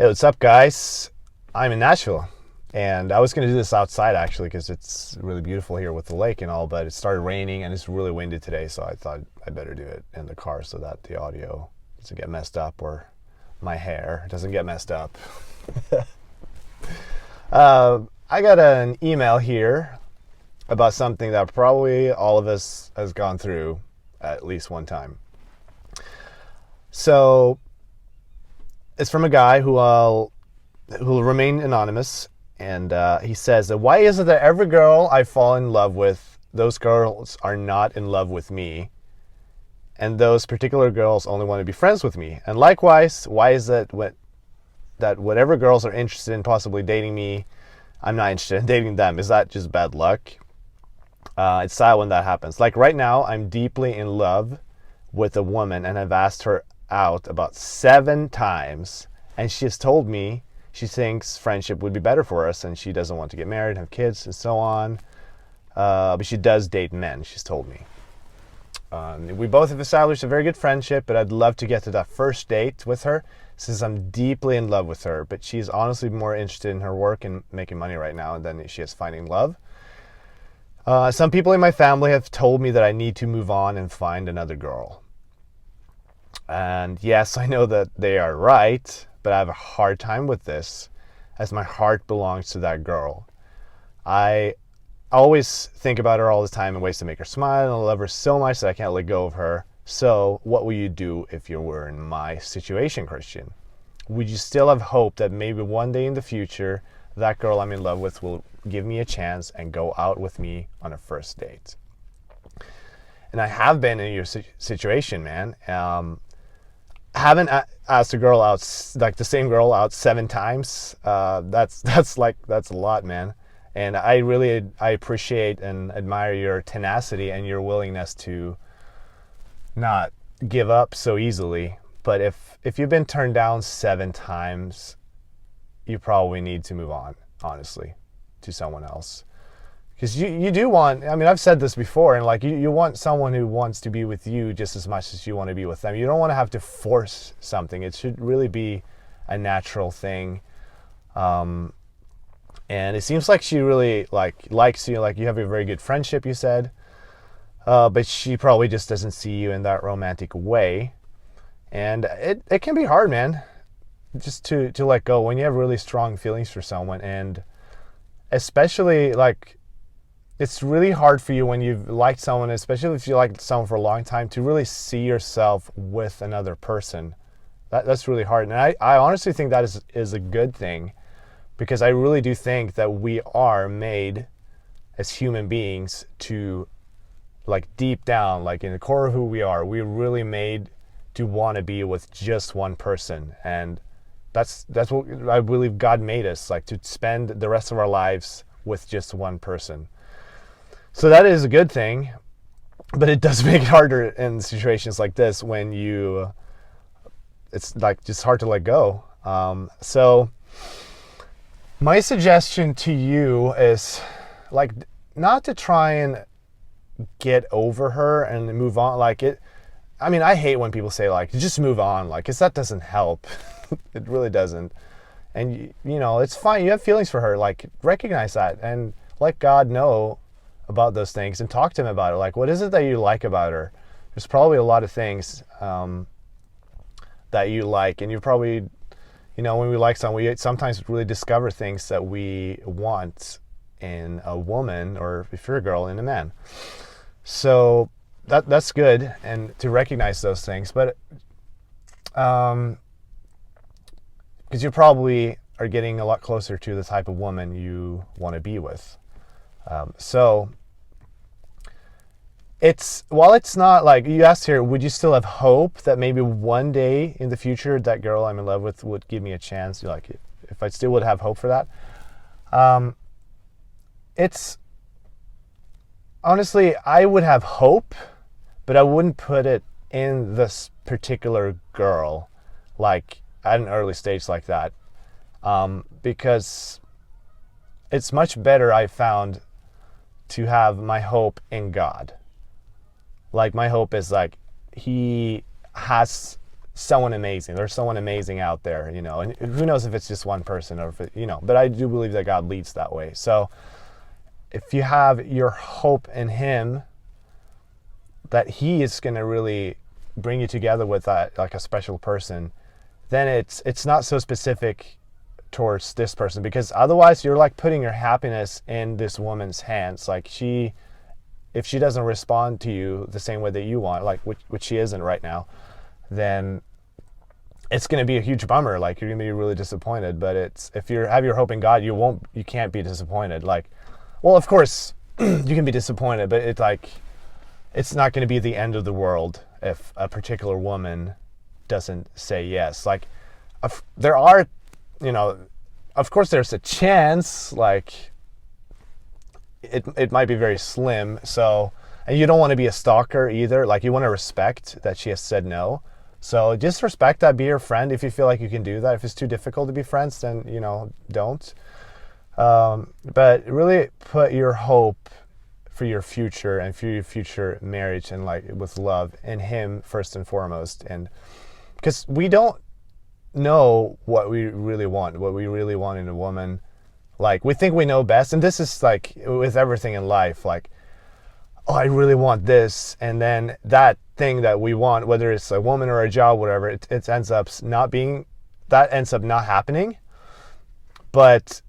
Hey, what's up, guys? I'm in Nashville, and I was going to do this outside actually because it's really beautiful here with the lake and all, but it started raining and it's really windy today, so I thought I better do it in the car so that the audio doesn't get messed up or my hair doesn't get messed up. I got an email here about something that probably all of us has gone through at least one time. So it's from a guy who will remain anonymous, and he says that why is it that every girl I fall in love with, those girls are not in love with me, and those particular girls only want to be friends with me? And likewise, why is it that whatever girls are interested in possibly dating me, I'm not interested in dating them? Is that just bad luck? It's sad when that happens. Like right now, I'm deeply in love with a woman, and I've asked her out about 7 times, and she has told me she thinks friendship would be better for us, and she doesn't want to get married, have kids, and so on. But she does date men, she's told me. We both have established a very good friendship, but I'd love to get to that first date with her since I'm deeply in love with her. But she's honestly more interested in her work and making money right now than she is finding love. Some people in my family have told me that I need to move on and find another girl. And yes, I know that they are right, but I have a hard time with this as my heart belongs to that girl. I always think about her all the time in ways to make her smile, and I love her so much that I can't let go of her. So what will you do if you were in my situation, Christian? Would you still have hope that maybe one day in the future that girl I'm in love with will give me a chance and go out with me on a first date? And I have been in your situation, man. Haven't asked a girl out, like the same girl out 7 times. That's a lot, man. And I appreciate and admire your tenacity and your willingness to not give up so easily. But if you've been turned down 7 times, you probably need to move on, honestly, to someone else. Because you do want, I mean, I've said this before, and like you want someone who wants to be with you just as much as you want to be with them. You don't want to have to force something. It should really be a natural thing. And it seems like she really likes you. Like you have a very good friendship, you said. But she probably just doesn't see you in that romantic way. And it can be hard, man, just to let go when you have really strong feelings for someone. And especially like, it's really hard for you when you've liked someone, especially if you liked someone for a long time, to really see yourself with another person. That's really hard. And I honestly think that is a good thing, because I really do think that we are made as human beings to, like deep down, like in the core of who we are, we're really made to want to be with just one person. And that's what I believe God made us, like to spend the rest of our lives with just one person. So that is a good thing, but it does make it harder in situations like this when it's like just hard to let go. So my suggestion to you is like not to try and get over her and move on. I mean, I hate when people say like, just move on, like, 'cause that doesn't help. It really doesn't. And you know, it's fine. You have feelings for her, like recognize that and let God know about those things and talk to him about it. Like, what is it that you like about her? There's probably a lot of things that you like, and you probably, you know, when we like someone, we sometimes really discover things that we want in a woman, or if you're a girl, in a man. So that's good, and to recognize those things. But because you probably are getting a lot closer to the type of woman you want to be with. So while it's not like you asked here, would you still have hope that maybe one day in the future that girl I'm in love with would give me a chance? Like if I still would have hope for that. It's honestly, I would have hope, but I wouldn't put it in this particular girl, like at an early stage like that, because it's much better, I found, to have my hope in God. Like my hope is like he has someone amazing. There's someone amazing out there, you know, and who knows if it's just one person or if it, you know, but I do believe that God leads that way. So if you have your hope in him, that he is going to really bring you together with that, like a special person, then it's not so specific towards this person, because otherwise you're like putting your happiness in this woman's hands. Like if she doesn't respond to you the same way that you want, like which she isn't right now, then it's going to be a huge bummer. Like you're going to be really disappointed. But if you have your hope in God, you can't be disappointed. Like, well, of course you can be disappointed, but it's not going to be the end of the world if a particular woman doesn't say yes. Like there are, you know, of course there's a chance, like it might be very slim. So, and you don't want to be a stalker either. Like you want to respect that she has said no. So just respect that, be your friend if you feel like you can do that. If it's too difficult to be friends, then, you know, don't. But really put your hope for your future and for your future marriage and like with love in him first and foremost. And because we don't know what we really want in a woman. Like we think we know best, and this is like with everything in life, like, oh, I really want this, and then that thing that we want, whether it's a woman or a job, whatever, it ends up not happening. But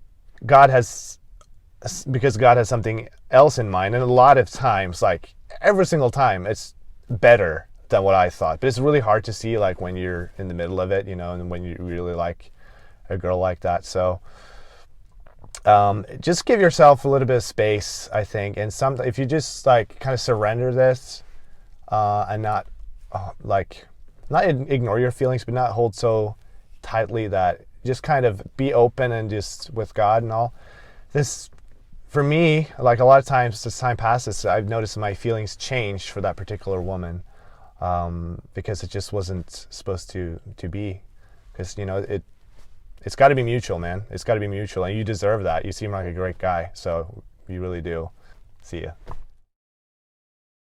because God has something else in mind, and a lot of times, like every single time, it's better than what I thought. But it's really hard to see, like when you're in the middle of it, you know, and when you really like a girl like that. So just give yourself a little bit of space, I think, and if you just like kind of surrender this and not ignore your feelings, but not hold so tightly, that just kind of be open and just with God and all this. For me, like a lot of times as time passes, I've noticed my feelings changed for that particular woman, because it just wasn't supposed to be, because, you know, it's got to be mutual, man. It's got to be mutual, and you deserve that. You seem like a great guy, so you really do. See ya.